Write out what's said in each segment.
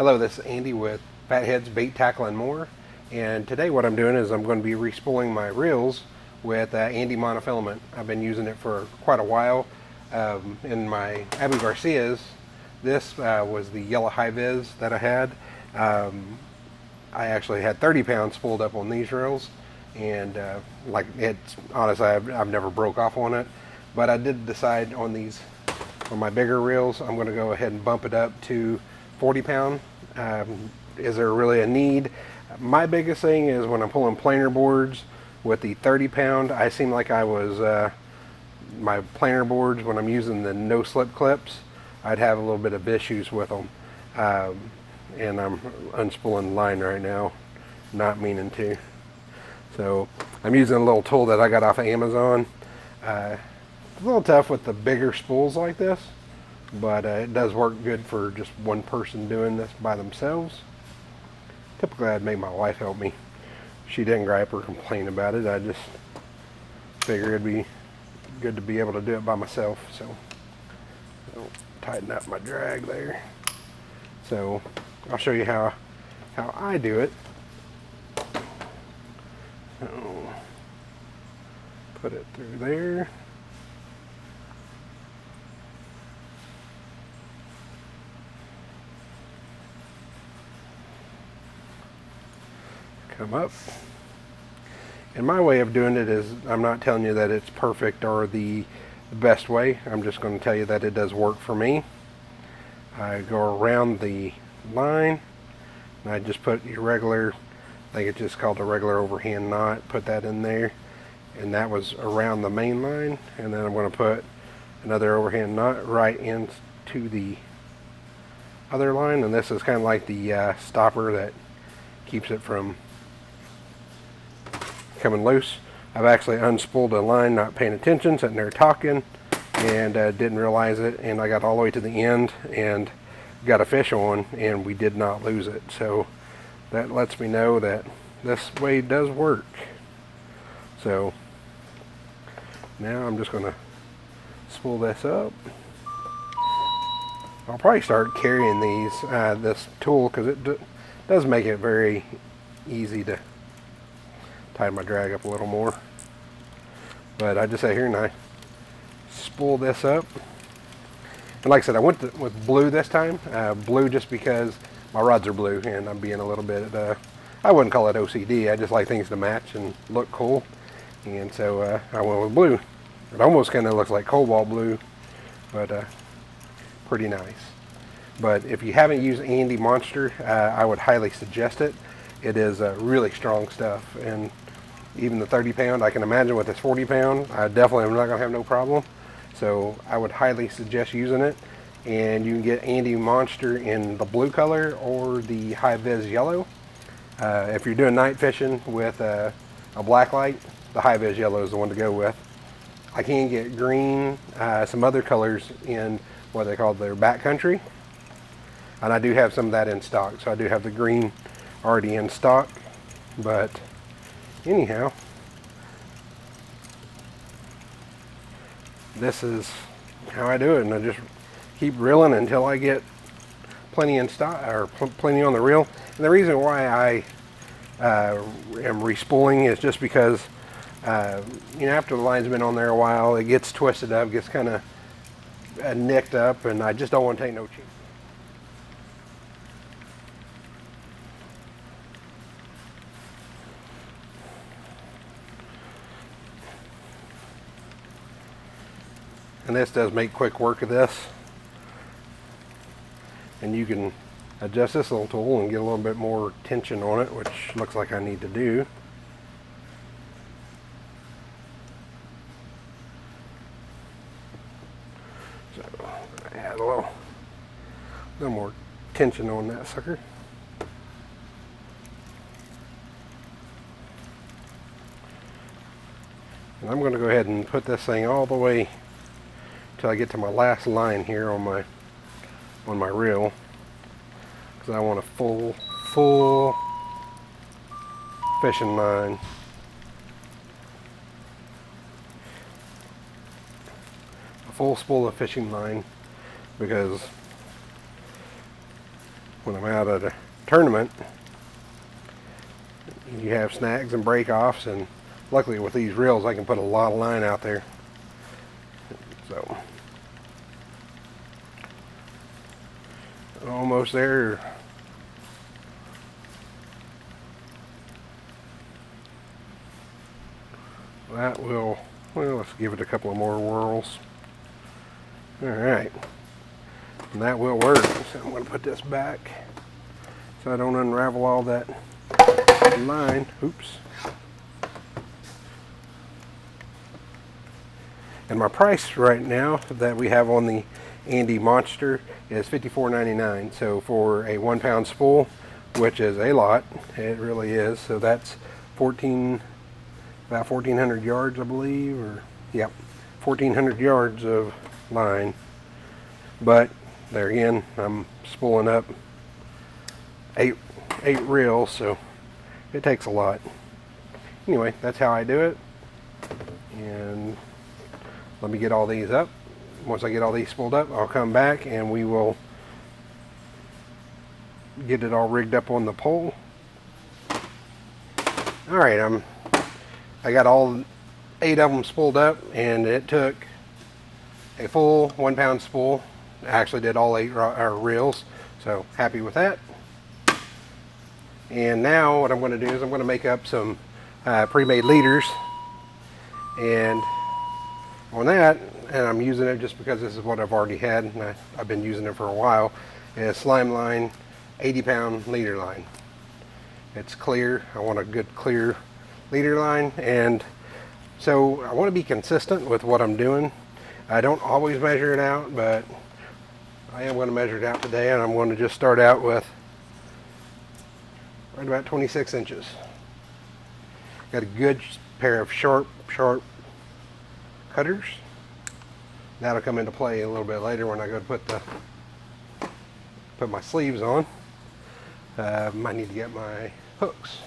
Hello, this is Andy with Fatheads Bait, Tackle, and More. And today what I'm doing is I'm going to be respooling my reels with Ande Monofilament. I've been using it for quite a while. In my Abu Garcias, this was the yellow high vis that I had. I actually had 30 pounds spooled up on these reels, and like it's honestly I've never broke off on it, but I did decide on my bigger reels I'm going to go ahead and bump it up to 40 pound. Is there really a need? My biggest thing is when I'm pulling planer boards with the 30 pound, I seem like I was my planer boards, when I'm using the no slip clips, I'd have a little bit of issues with them. And I'm unspooling the line right now, not meaning to. So I'm using a little tool that I got off of Amazon. It's a little tough with the bigger spools like this, but it does work good for just one person doing this by themselves. Typically I'd make my wife help me. She didn't gripe or complain about it. I just figured it'd be good to be able to do it by myself. So I'll tighten up my drag there. So I'll show you how I do it. So put it through there. Come up. And my way of doing it is, I'm not telling you that it's perfect or the best way. I'm just going to tell you that it does work for me. I go around the line and I just put your regular, I think it's just called a regular overhand knot, put that in there, and that was around the main line. And then I'm going to put another overhand knot right into the other line, and this is kind of like the stopper that keeps it from coming loose. I've actually unspooled a line not paying attention, sitting there talking, and didn't realize it, and I got all the way to the end and got a fish on, and we did not lose it. So that lets me know that this way does work. So now I'm just going to spool this up. I'll probably start carrying this tool, because it does make it very easy to tighten my drag up a little more. But I just sit here and I spool this up. And like I said, I went with blue this time. Blue just because my rods are blue, and I'm being a little bit, I wouldn't call it OCD. I just like things to match and look cool. And so I went with blue. It almost kind of looks like cobalt blue, but pretty nice. But if you haven't used Ande Monster, I would highly suggest it. It is really strong stuff, and even the 30 pound, I can imagine with this 40 pound, I definitely am not going to have no problem. So I would highly suggest using it. And you can get Ande Monster in the blue color or the high vis yellow. If you're doing night fishing with a black light, the high vis yellow is the one to go with. I can get green, some other colors in what they call their backcountry, and I do have some of that in stock. So I do have the green already in stock. But anyhow, this is how I do it, and I just keep reeling until I get plenty in stock, or plenty on the reel. And the reason why I am respooling is just because after the line's been on there a while, it gets twisted up, gets kind of nicked up, and I just don't want to take no chance. And this does make quick work of this. And you can adjust this little tool and get a little bit more tension on it, which looks like I need to do. So add a little more tension on that sucker. And I'm going to go ahead and put this thing all the way till I get to my last line here on my reel, because I want a full fishing line. A full spool of fishing line, because when I'm out at a tournament, you have snags and break-offs, and luckily with these reels I can put a lot of line out there. So almost there. That will, well, let's give it a couple of more whirls. Alright, and that will work. So I'm going to put this back so I don't unravel all that line. Oops. And my price right now that we have on the Ande Monster is $54.99. So for a 1 pound spool, which is a lot, it really is. So that's about 1,400 yards, I believe, or yep, 1,400 yards of line. But there again, I'm spooling up eight reels, so it takes a lot. Anyway, that's how I do it. And let me get all these up. Once I get all these spooled up, I'll come back and we will get it all rigged up on the pole. Alright, I got all 8 of them spooled up, and it took a full 1 pound spool. I actually did all 8 reels, so happy with that. And now what I'm going to do is I'm going to make up some pre-made leaders, and on that, and I'm using it just because this is what I've already had, and I've been using it for a while, is Slime Line 80-pound leader line. It's clear. I want a good clear leader line, and so I want to be consistent with what I'm doing. I don't always measure it out, but I am going to measure it out today, and I'm going to just start out with right about 26 inches. Got a good pair of sharp cutters. That'll come into play a little bit later when I go to put my sleeves on. Might need to get my hooks.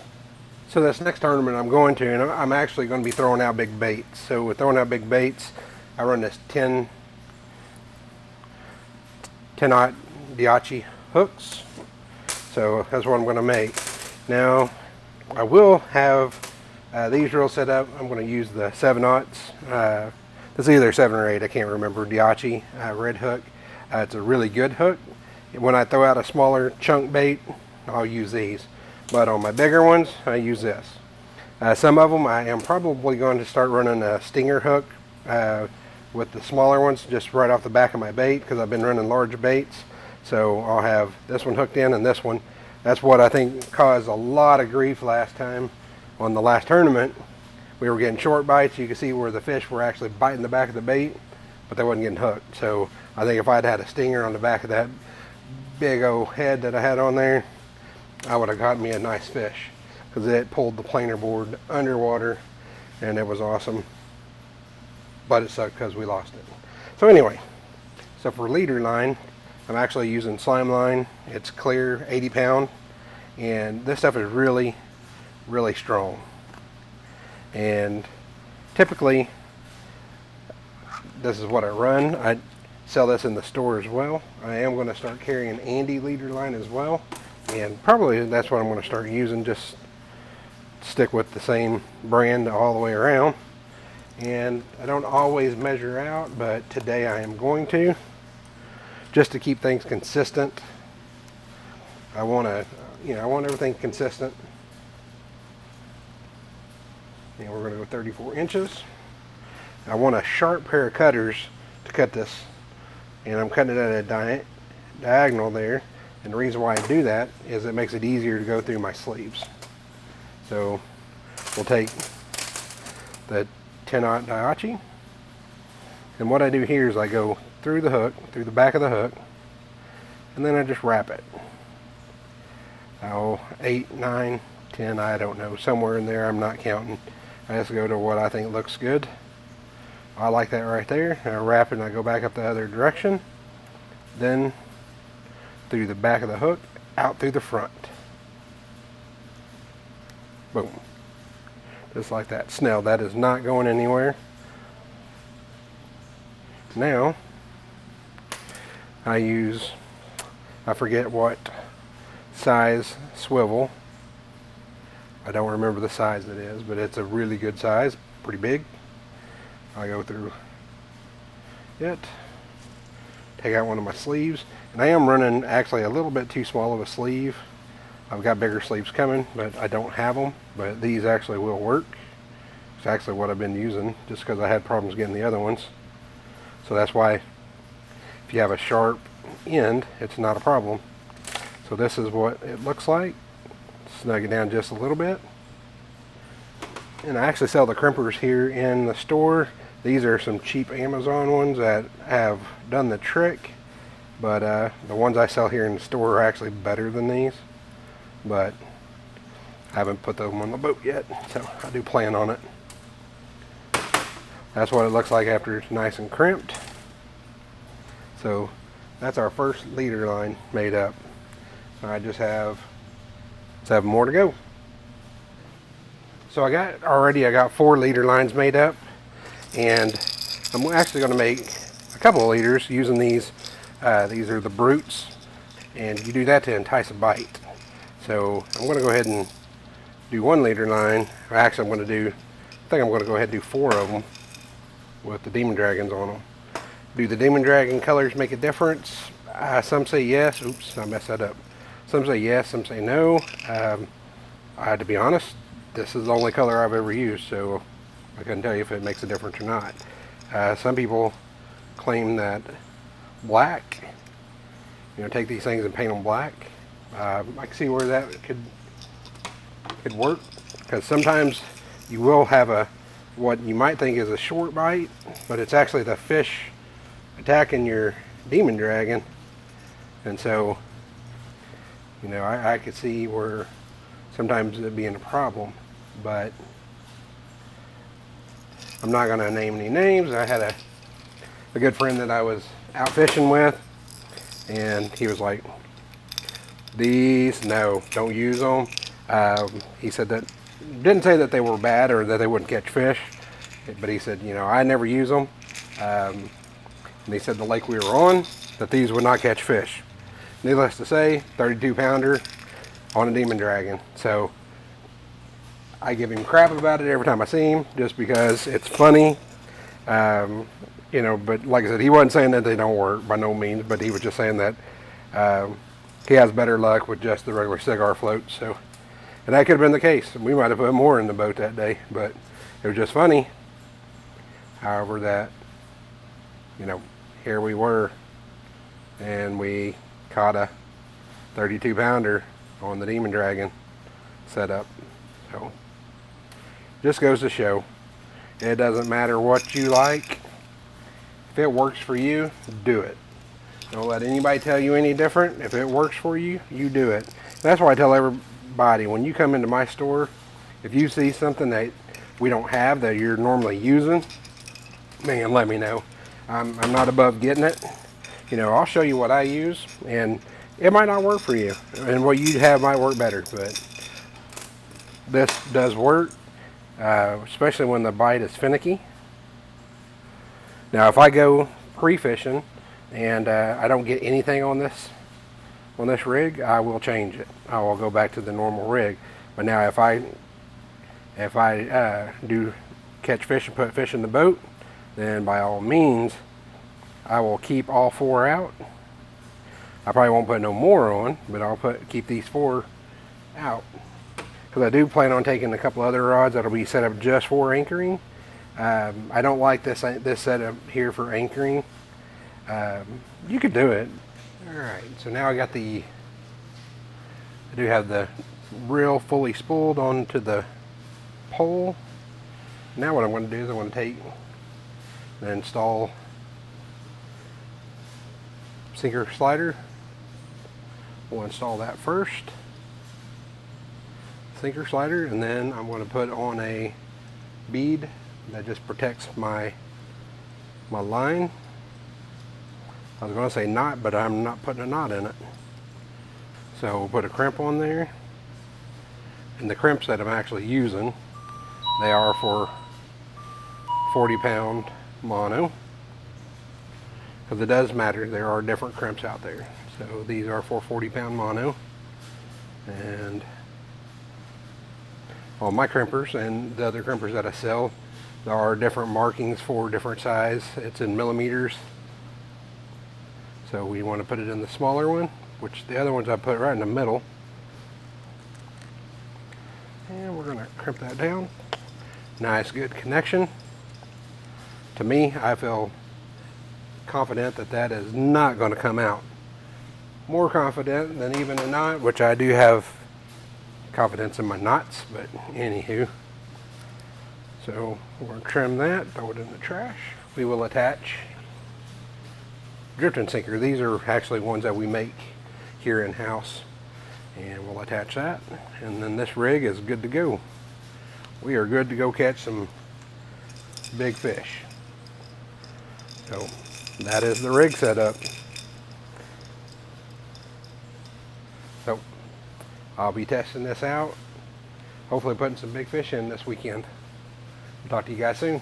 So this next tournament I'm going to, and I'm actually going to be throwing out big baits. So with throwing out big baits, I run this 10-aught Diachi hooks. So that's what I'm going to make. Now I will have these reels set up. I'm going to use the 7-aughts. It's either 7 or 8, I can't remember. Diachi red hook. It's a really good hook. When I throw out a smaller chunk bait, I'll use these. But on my bigger ones, I use this. Some of them I am probably going to start running a stinger hook with the smaller ones just right off the back of my bait, because I've been running large baits. So I'll have this one hooked in and this one. That's what I think caused a lot of grief last time on the last tournament. We were getting short bites. You can see where the fish were actually biting the back of the bait, but they wasn't getting hooked. So I think if I'd had a stinger on the back of that big old head that I had on there, I would have got me a nice fish, because it pulled the planer board underwater, and it was awesome. But it sucked because we lost it. So anyway, so for leader line, I'm actually using Slime Line. It's clear, 80 pound, and this stuff is really strong. And typically, this is what I run. I sell this in the store as well. I am going to start carrying Ande leader line as well. And probably that's what I'm going to start using, just stick with the same brand all the way around. And I don't always measure out, but today I am going to, just to keep things consistent. I want to, I want everything consistent. And we're going to go 34 inches. I want a sharp pair of cutters to cut this, and I'm cutting it at a diagonal there. And the reason why I do that is it makes it easier to go through my sleeves. So we'll take the 10-aught Diachi, and what I do here is I go through the hook, through the back of the hook, and then I just wrap it. 8, 9, 10, I don't know, somewhere in there, I'm not counting. I just go to what I think looks good. I like that right there. I wrap it and I go back up the other direction. Then through the back of the hook, out through the front. Boom. Just like that. Snell, that is not going anywhere. Now, I forget what size swivel. I don't remember the size it is, but it's a really good size, pretty big. I go through it, take out one of my sleeves, and I am running actually a little bit too small of a sleeve. I've got bigger sleeves coming, but I don't have them, but these actually will work. It's actually what I've been using, just because I had problems getting the other ones. So that's why if you have a sharp end, it's not a problem. So this is what it looks like. Snug it down just a little bit. And I actually sell the crimpers here in the store. These are some cheap Amazon ones that have done the trick, but the ones I sell here in the store are actually better than these. But I haven't put them on the boat yet, so I do plan on it. That's what it looks like after it's nice and crimped. So that's our first leader line made up. I just have 7 more to go. So I got 4 leader lines made up, and I'm actually going to make a couple of leaders using these. These are the brutes, and you do that to entice a bite. So I'm going to go ahead and do 1 leader line. Actually, I think I'm going to go ahead and do 4 of them with the demon dragons on them. Do the demon dragon colors make a difference? Some say yes. Oops, I messed that up. Some say yes, some say no. To be honest, this is the only color I've ever used, so I couldn't tell you if it makes a difference or not. Some people claim that black, take these things and paint them black. I can see where that could work, because sometimes you will have what you might think is a short bite, but it's actually the fish attacking your demon dragon. And so, I could see where sometimes it being a problem, but I'm not going to name any names. I had a good friend that I was out fishing with, and he was like, these, no, don't use them. He said that, didn't say that they were bad or that they wouldn't catch fish, but he said, I never use them. And he said the lake we were on, that these would not catch fish. Needless to say, 32 pounder on a demon dragon. So I give him crap about it every time I see him, just because it's funny. But like I said, he wasn't saying that they don't work by no means, but he was just saying that he has better luck with just the regular cigar float. So, and that could have been the case. We might have put more in the boat that day, but it was just funny. However, that, here we were, and we caught a 32 pounder on the demon dragon setup. So, just goes to show, it doesn't matter what you like. If it works for you, do it. Don't let anybody tell you any different. If it works for you, you do it. That's why I tell everybody, when you come into my store, if you see something that we don't have that you're normally using, man, let me know. I'm not above getting it. I'll show you what I use, and it might not work for you, and what you have might work better, but this does work, especially when the bite is finicky. Now, if I go pre-fishing and I don't get anything on this rig, I will change it. I will go back to the normal rig. But now, if I do catch fish and put fish in the boat, then by all means, I will keep all 4 out. I probably won't put no more on, but I'll keep these 4 out, because I do plan on taking a couple other rods that'll be set up just for anchoring. I don't like this setup here for anchoring. You could do it. Alright, so now I do have the reel fully spooled onto the pole. Now what I'm going to do is I'm going to take and install sinker slider. We'll install that first. Sinker slider, and then I'm going to put on a bead that just protects my line. I was going to say knot, but I'm not putting a knot in it. So we'll put a crimp on there. And the crimps that I'm actually using, they are for 40-pound mono. Because it does matter, there are different crimps out there. So these are for 40-pound mono. And on my crimpers and the other crimpers that I sell, there are different markings for different size. It's in millimeters. So we want to put it in the smaller one, which the other ones I put right in the middle. And we're going to crimp that down. Nice, good connection. To me, I feel confident that that is not going to come out. More confident than even a knot, which I do have confidence in my knots, but anywho. So we're going to trim that, throw it in the trash. We will attach drifting sinker. These are actually ones that we make here in house, and we'll attach that, and then this rig is good to go. We are good to go catch some big fish. So that is the rig setup. So I'll be testing this out, hopefully putting some big fish in this weekend. Talk to you guys soon.